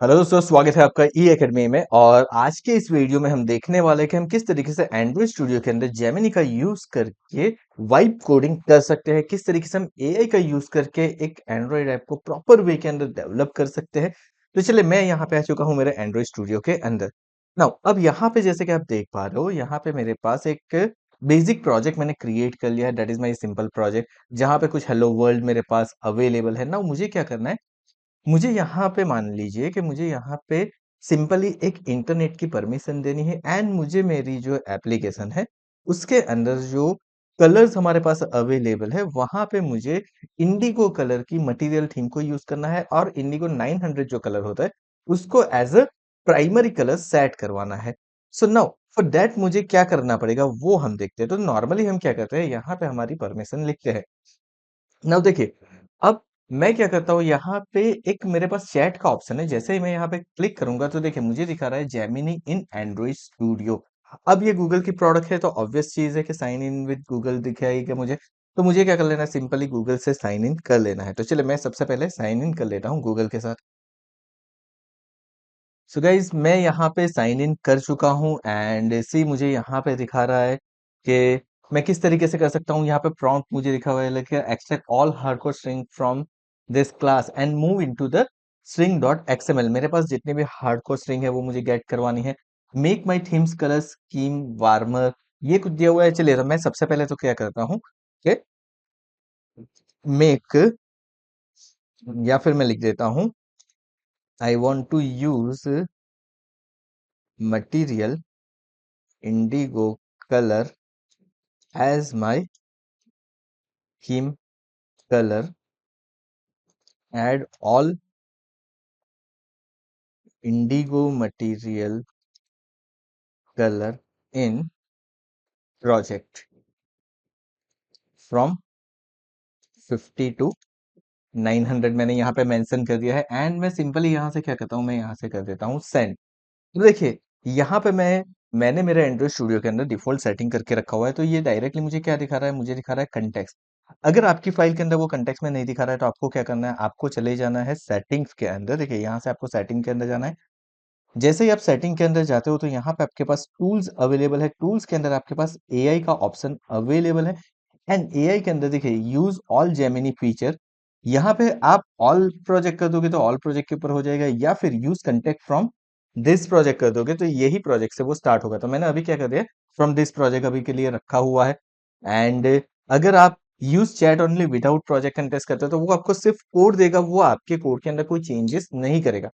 Hello दोस्तों, स्वागत है आपका ई एकेडमी में। और आज के इस वीडियो में हम देखने वाले हैं कि हम किस तरीके से एंड्रॉइड स्टूडियो के अंदर जेमिनी का यूज करके वाइब कोडिंग कर सकते हैं, किस तरीके से हम एआई का यूज करके एक एंड्रॉइड ऐप को प्रॉपर वे के अंदर डेवलप कर सकते हैं। तो चलिए, मैं यहाँ पे आ चुका हूँ मेरे एंड्रॉइड स्टूडियो के अंदर। नाउ अब यहाँ पे जैसे कि आप देख पा रहे हो, यहाँ पे मेरे पास एक बेसिक प्रोजेक्ट मैंने क्रिएट कर लिया है। That is my simple project, जहाँ पे कुछ हेलो वर्ल्ड मेरे पास अवेलेबल है। नाउ मुझे क्या करना है, मुझे यहाँ पे मान लीजिए कि मुझे यहाँ पे सिंपली एक इंटरनेट की परमिशन देनी है एंड मुझे मेरी जो एप्लीकेशन है उसके अंदर जो कलर्स हमारे पास अवेलेबल है वहां पे मुझे इंडिगो कलर की मटेरियल थीम को यूज करना है और इंडिगो 900 जो कलर होता है उसको as a primary colour set करवाना है। सो नाउ फॉर दैट मुझे क्या करना पड़ेगा वो हम देखते हैं। तो नॉर्मली हम क्या करते हैं, यहाँ पे हमारी परमिशन लिखते हैं। नाउ देखिए, अब मैं क्या करता हूँ, यहाँ पे एक मेरे पास चैट का ऑप्शन है। जैसे ही मैं यहाँ पे क्लिक करूंगा तो देखिए मुझे दिखा रहा है जेमिनी इन एंड्रॉइड स्टूडियो। अब ये गूगल की प्रोडक्ट है तो ऑब्वियस चीज है कि साइन इन विद गूगल दिखाएगी मुझे। तो मुझे क्या कर लेना है, सिंपली गूगल से साइन इन कर लेना है। तो चलिए, मैं सबसे पहले साइन इन कर लेता हूँ गूगल के साथ। सो गाइज, मैं यहाँ पे साइन इन कर चुका हूँ एंड सी मुझे यहाँ पे दिखा रहा है कि मैं किस तरीके से कर सकता हूँ। यहाँ पे प्रॉम्प्ट मुझे लिखा हुआ है, like extract all hardcore string from this class and move into the string dot XML. मेरे पास जितने भी हार्डकोर स्ट्रिंग है वो मुझे गेट करवानी है। मेक माई थीम्स कलर स्कीम वार्मर, ये कुछ दिया हुआ है। चलिए, तो मैं सबसे पहले तो क्या करता हूँ कि मेक, या फिर मैं लिख देता हूँ I want to use material indigo colour as my theme color, add all indigo material color in project from 50 to 900 मैंने यहाँ पे मेंशन कर दिया है। एंड मैं सिंपली यहाँ से क्या करता हूँ, मैं यहाँ से कर देता हूँ सेंड। तो देखिए, यहाँ पे मैंने मेरे एंड्रॉइड स्टूडियो के अंदर डिफॉल्ट सेटिंग करके रखा हुआ है। तो ये डायरेक्टली मुझे क्या दिखा रहा है, मुझे दिखा रहा है कंटेक्स्ट। अगर आपकी फाइल के अंदर वो कंटेक्स्ट में नहीं दिखा रहा है तो आपको क्या करना है, आपको चले जाना है सेटिंग्स के अंदर। देखिए, यहाँ से आपको सेटिंग के अंदर जाना है। जैसे ही आप सेटिंग के अंदर जाते हो तो यहाँ पे आपके पास टूल्स अवेलेबल है। टूल्स के अंदर आपके पास एआई का ऑप्शन अवेलेबल है एंड एआई के अंदर देखिए यूज ऑल जेमिनी फीचर। यहाँ पे आप ऑल प्रोजेक्ट कर दोगे तो ऑल प्रोजेक्ट के ऊपर हो जाएगा, या फिर use contact from this project कर दोगे तो यही प्रोजेक्ट से वो स्टार्ट होगा। तो मैंने अभी क्या कर दिया, फ्रॉम दिस प्रोजेक्ट अभी के लिए रखा हुआ है। एंड अगर आप use chat only without project contest करते हो तो वो आपको सिर्फ कोड देगा, वो आपके कोड के अंदर कोई चेंजेस नहीं करेगा।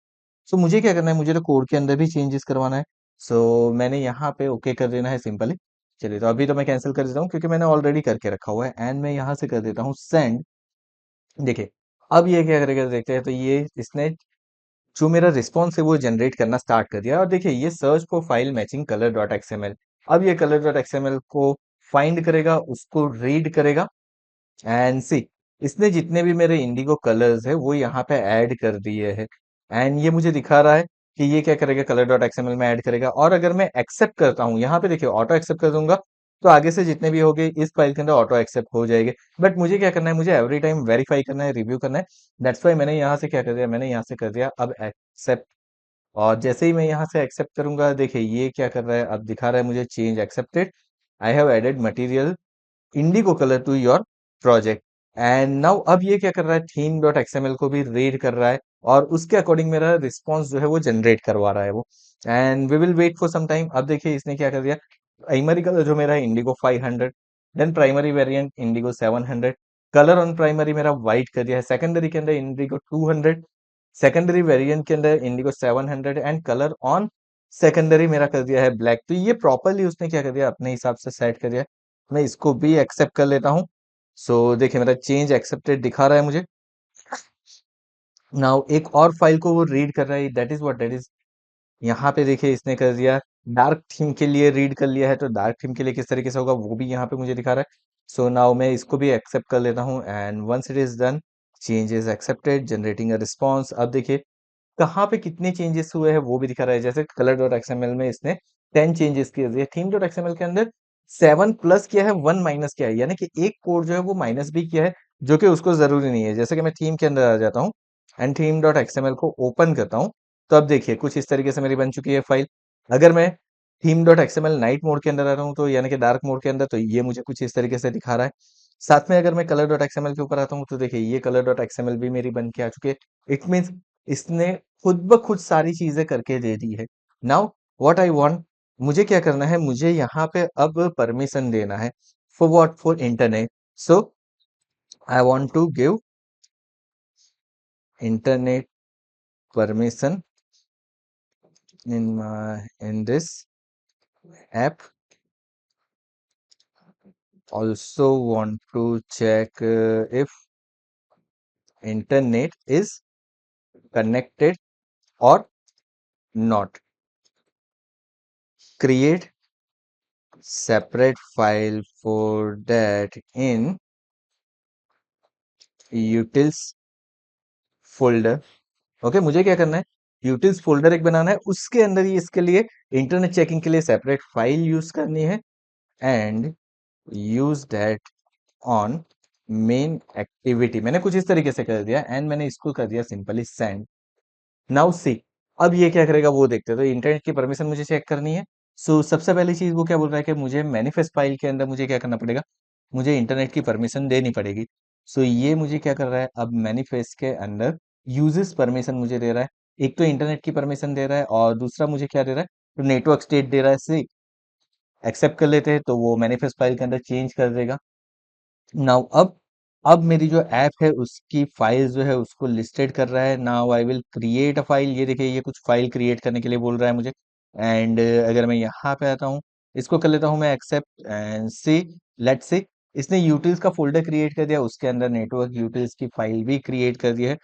सो मुझे क्या करना है, मुझे तो कोड के अंदर भी चेंजेस करवाना है। सो मैंने यहाँ पे ओके कर देना है सिंपली। चलिए, तो अभी तो मैं कैंसिल कर देता हूँ क्योंकि मैंने ऑलरेडी करके रखा हुआ है एंड मैं यहाँ से कर देता हूँ सेंड। देखिए, अब ये क्या करेगा देखते हैं। तो ये इसने जो मेरा रिस्पॉन्स है वो जनरेट करना स्टार्ट कर दिया। और देखिए, ये search for file matching colour dot XML. अब ये कलर डॉट एक्सएमएल को फाइंड करेगा, उसको रीड करेगा एंड सी इसने जितने भी मेरे इंडिगो कलर्स है वो यहाँ पे ऐड कर दिए हैं। एंड ये मुझे दिखा रहा है कि ये क्या करेगा, कलर डॉट एक्सएमएल में ऐड करेगा। और अगर मैं एक्सेप्ट करता हूँ, यहाँ पे देखिए ऑटो एक्सेप्ट कर दूंगा तो आगे से जितने भी होंगे इस फाइल के अंदर ऑटो एक्सेप्ट हो जाएंगे। बट मुझे क्या करना है, मुझे एवरी टाइम वेरीफाई करना है, रिव्यू करना है। दैट्स वाई मैंने यहाँ से क्या कर दिया, मैंने यहाँ से कर दिया अब एक्सेप्ट। और जैसे ही मैं यहाँ से एक्सेप्ट करूंगा, देखिए ये क्या कर रहा है, अब दिखा रहा है मुझे change accepted, I have added material indigo colour to your project. And now अब ये क्या कर रहा है, थीम डॉट एक्सएमएल को भी रीड कर रहा है और उसके अकॉर्डिंग मेरा रिस्पॉन्स जो है वो जनरेट करवा रहा है वो। And we will wait for some time. अब देखिए इसने क्या कर दिया, प्राइमरी कलर जो मेरा है indigo 500, then primary variant indigo 700, colour on primary मेरा व्हाइट कर दिया है। सेकेंडरी के अंदर इंडिगो 200, सेकेंडरी वेरिएंट के अंदर Indigo 700 and colour on secondary मेरा कर दिया है ब्लैक। तो ये प्रॉपरली उसने क्या कर दिया, अपने हिसाब से सेट कर दिया। मैं इसको भी एक्सेप्ट कर लेता हूँ। सो देखिए, मेरा चेंज एक्सेप्टेड दिखा रहा है मुझे। नाउ एक और फाइल को वो रीड कर रहा है, that is what that is. यहाँ पे देखिए इसने कर दिया, डार्क थीम के लिए रीड कर लिया है। तो डार्क थीम के लिए किस तरीके से होगा वो भी यहाँ पे मुझे दिखा रहा है। सो नाउ मैं इसको भी एक्सेप्ट कर लेता हूँ and once it is done, change is accepted, generating a response. अब देखिए कहाँ पे कितने चेंजेस हुए हैं वो भी दिखा रहा है। जैसे कलर डॉट एक्सएमएल में इसने 10 चेंजेस किए दिए, थीम डॉट एक्सएमएल के अंदर 7 प्लस किया है, 1 माइनस किया है, यानी कि एक कोड जो है वो माइनस भी किया है जो कि उसको जरूरी नहीं है। जैसे कि मैं थीम के अंदर आ जाता हूँ एंड थीम डॉट एक्सएमएल को ओपन करता हूँ। तो अब देखिए कुछ इस तरीके से मेरी बन चुकी है फाइल। अगर मैं theme dot XML night mode के अंदर आ रहा हूँ तो यानी कि डार्क मोड के अंदर, तो ये मुझे कुछ इस तरीके से दिखा रहा है। साथ में अगर मैं कलर डॉट एक्सएमएल के ऊपर आता हूँ तो देखिए ये कलर डॉट एक्सएमएल भी मेरी बन के आ चुकी है। इट मीन्स इसने खुद ब खुद सारी चीजें करके दे दी है। नाउ व्हाट आई वांट, मुझे क्या करना है, मुझे यहाँ पे अब परमिशन देना है। For what? For internet. So I want to give internet permission in this app. Also want to check if internet is connected or not. Create separate file for that in utils folder. Okay, मुझे क्या करना है, utils folder एक बनाना है, उसके अंदर ही इसके लिए इंटरनेट चेकिंग के लिए सेपरेट फाइल यूज करनी है and use that on main activity. मैंने कुछ इस तरीके से कर दिया एंड मैंने इसको कर दिया सिंपली सेंड। नाउ सी, अब ये क्या करेगा वो देखते हैं। तो इंटरनेट की परमिशन मुझे चेक करनी है। सो सबसे पहली चीज वो क्या बोल रहा है कि मुझे मैनिफेस्ट फाइल के अंदर मुझे क्या करना पड़ेगा, मुझे इंटरनेट की परमिशन देनी पड़ेगी। सो ये मुझे क्या कर रहा है, अब मैनिफेस्ट के अंदर यूजेस परमिशन मुझे दे रहा है। एक तो इंटरनेट की परमिशन दे रहा है और दूसरा मुझे क्या दे रहा है, तो नेटवर्क स्टेट दे रहा है। सी एक्सेप्ट कर लेते हैं तो वो मैनिफेस्ट फाइल के अंदर चेंज कर देगा। नाउ अब मेरी जो ऐप है उसकी फाइल जो है उसको लिस्टेड कर रहा है। Now I will create a file. ये देखिए ये कुछ फाइल क्रिएट करने के लिए बोल रहा है मुझे। एंड अगर मैं यहाँ पे आता हूँ, इसको कर लेता हूँ मैं accept and see, let's see. इसने यूटिल्स का फोल्डर क्रिएट कर दिया, उसके अंदर नेटवर्क यूटिल्स की फाइल भी क्रिएट कर दी है।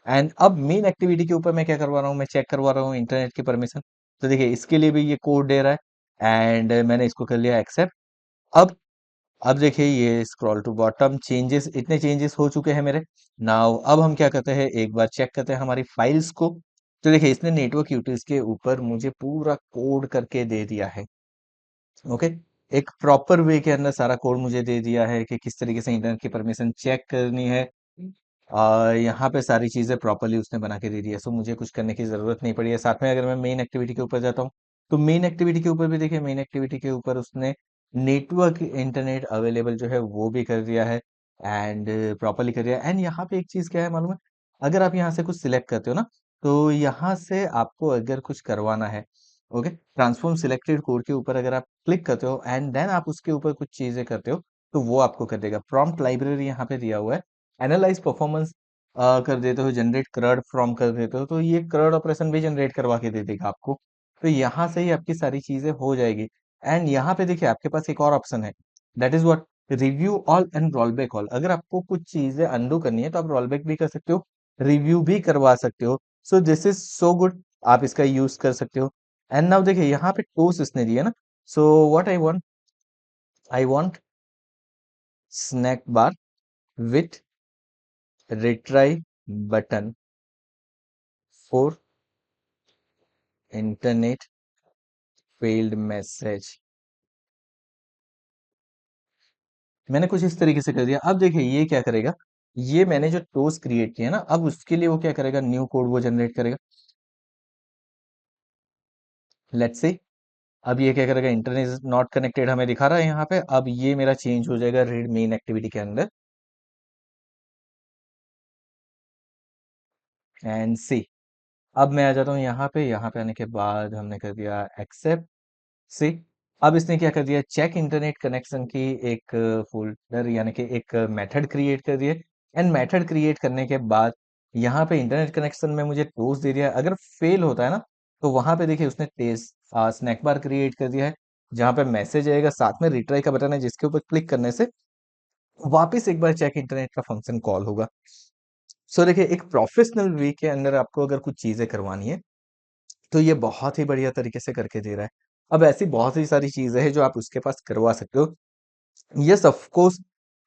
एंड अब मेन एक्टिविटी के ऊपर मैं क्या करवा रहा हूँ, मैं चेक करवा रहा हूँ इंटरनेट की परमिशन। तो देखिए इसके लिए भी ये कोड दे रहा है एंड मैंने इसको कर लिया एक्सेप्ट। अब अब देखिए ये स्क्रॉल टू बॉटम चेंजेस, इतने चेंजेस हो चुके हैं मेरे। नाउ अब हम क्या करते हैं, एक बार चेक करते हैं हमारी फाइल्स को। तो देखिए इसने नेटवर्क यूटिल्स के ऊपर मुझे पूरा कोड करके दे दिया है। ओके, एक प्रॉपर वे के अंदर सारा कोड मुझे दे दिया है कि किस तरीके से इंटरनेट की परमिशन चेक करनी है। यहाँ पे सारी चीजें प्रॉपरली उसने बना के दे दी है। सो मुझे कुछ करने की जरूरत नहीं पड़ी है। साथ में अगर मैं मेन एक्टिविटी के ऊपर जाता हूँ तो मेन एक्टिविटी के ऊपर भी देखिए, मेन एक्टिविटी के ऊपर उसने नेटवर्क इंटरनेट अवेलेबल जो है वो भी कर दिया है एंड प्रॉपरली कर दिया। एंड यहाँ पे एक चीज क्या है मालूम है, अगर आप यहाँ से कुछ सिलेक्ट करते हो ना, तो यहाँ से आपको अगर कुछ करवाना है, ओके, ट्रांसफॉर्म सिलेक्टेड कोड के ऊपर अगर आप क्लिक करते हो एंड देन आप उसके ऊपर कुछ चीजें करते हो तो वो आपको कर देगा। प्रॉम्प्ट लाइब्रेरी यहाँ पे दिया हुआ है, एनालाइज परफॉर्मेंस कर देते हो, जनरेट क्रड फ्रॉम कर देते हो, तो ये क्रड ऑपरेशन भी जनरेट करवा के दे देगा आपको। तो यहाँ से ही आपकी सारी चीजें हो जाएगी। एंड यहाँ पे देखिए आपके पास एक और ऑप्शन है, that is what, review all and roll back all. अगर आपको कुछ चीजें अंडू करनी है तो आप रोल बैक भी कर सकते हो, रिव्यू भी करवा सकते हो। So this is so good, आप इसका यूज कर सकते हो। एंड नाउ देखिए यहाँ पे टोस इसने दिया ना। So what I want snack bar with retry button for internet failed message। मैंने कुछ इस तरीके से कर दिया। अब देखिए ये क्या करेगा, ये मैंने जो टोस क्रिएट किया ना, अब उसके लिए वो क्या करेगा, न्यू कोड वो जनरेट करेगा। लेट्स से अब ये क्या करेगा, इंटरनेट इज नॉट कनेक्टेड हमें दिखा रहा है यहाँ पे। अब ये मेरा चेंज हो जाएगा रीड मेन एक्टिविटी के अंदर एंड सी। अब मैं आ जाता हूँ यहाँ पे आने के बाद हमने कर दिया एक्सेप्ट सी। अब इसने क्या कर दिया, चेक इंटरनेट कनेक्शन की एक फोल्डर यानी कि एक मेथड क्रिएट कर दिया। एंड मेथड क्रिएट करने के बाद यहाँ पे इंटरनेट कनेक्शन में मुझे टोस्ट दे दिया। अगर फेल होता है ना, तो वहां पे देखिए उसने टेस्ट स्नैक बार क्रिएट कर दिया है, जहाँ पे मैसेज आएगा, साथ में रिट्राई का बटन है जिसके ऊपर क्लिक करने से वापस एक बार चेक इंटरनेट का फंक्शन कॉल होगा। सो देखिए एक प्रोफेशनल वे के अंदर आपको अगर कुछ चीजें करवानी है तो ये बहुत ही बढ़िया तरीके से करके दे रहा है। अब ऐसी बहुत ही सारी चीजें हैं जो आप उसके पास करवा सकते हो। यस ऑफ कोर्स,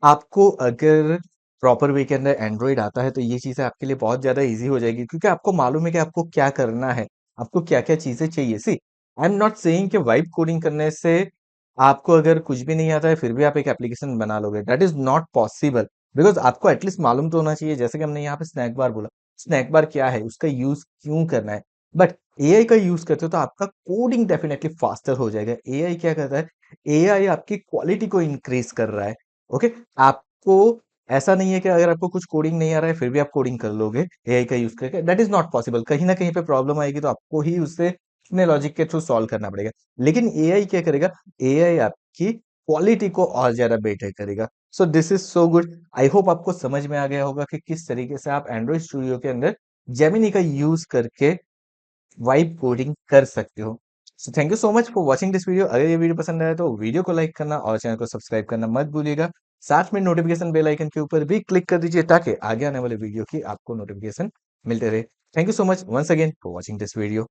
आपको अगर प्रॉपर वे के अंदर एंड्रॉइड आता है तो ये चीजें आपके लिए बहुत ज्यादा इजी हो जाएगी, क्योंकि आपको मालूम है कि आपको क्या करना है, आपको क्या क्या चीजें चाहिए। सी आई एम नॉट सेइंग कि वाइब कोडिंग करने से आपको अगर कुछ भी नहीं आता है फिर भी आप एक एप्लीकेशन बना लोगे, that is not possible. Because आपको एटलीस्ट मालूम तो होना चाहिए, जैसे कि हमने यहाँ पे स्नैक बार बोला, स्नैक बार क्या है, उसका यूज क्यों करना है, बट एआई का यूज करते हो तो आपका कोडिंग डेफिनेटली फास्टर हो जाएगा। एआई क्या करता है, एआई आपकी क्वालिटी को इंक्रीज कर रहा है। ओके, आपको ऐसा नहीं है कि अगर आपको कुछ कोडिंग नहीं आ रहा है फिर भी आप कोडिंग कर लोगे एआई का यूज करके, दैट इज नॉट पॉसिबल। कहीं ना कहीं पे प्रॉब्लम आएगी तो आपको ही उससे अपने लॉजिक के थ्रू सॉल्व करना पड़ेगा। लेकिन एआई क्या करेगा, एआई आपकी क्वालिटी को और ज्यादा बेटर करेगा। So this is so good. I hope आपको समझ में आ गया होगा कि किस तरीके से आप एंड्रॉइड स्टूडियो के अंदर जेमिनी का यूज करके वाइब कोडिंग कर सकते हो। So thank you so much for watching this video. अगर ये वीडियो पसंद आया तो वीडियो को लाइक करना और चैनल को सब्सक्राइब करना मत भूलिएगा। साथ में नोटिफिकेशन बेल आइकन के ऊपर भी क्लिक कर दीजिए ताकि आगे आने वाले वीडियो की आपको नोटिफिकेशन मिलते रहे। Thank you so much once again for watching this video.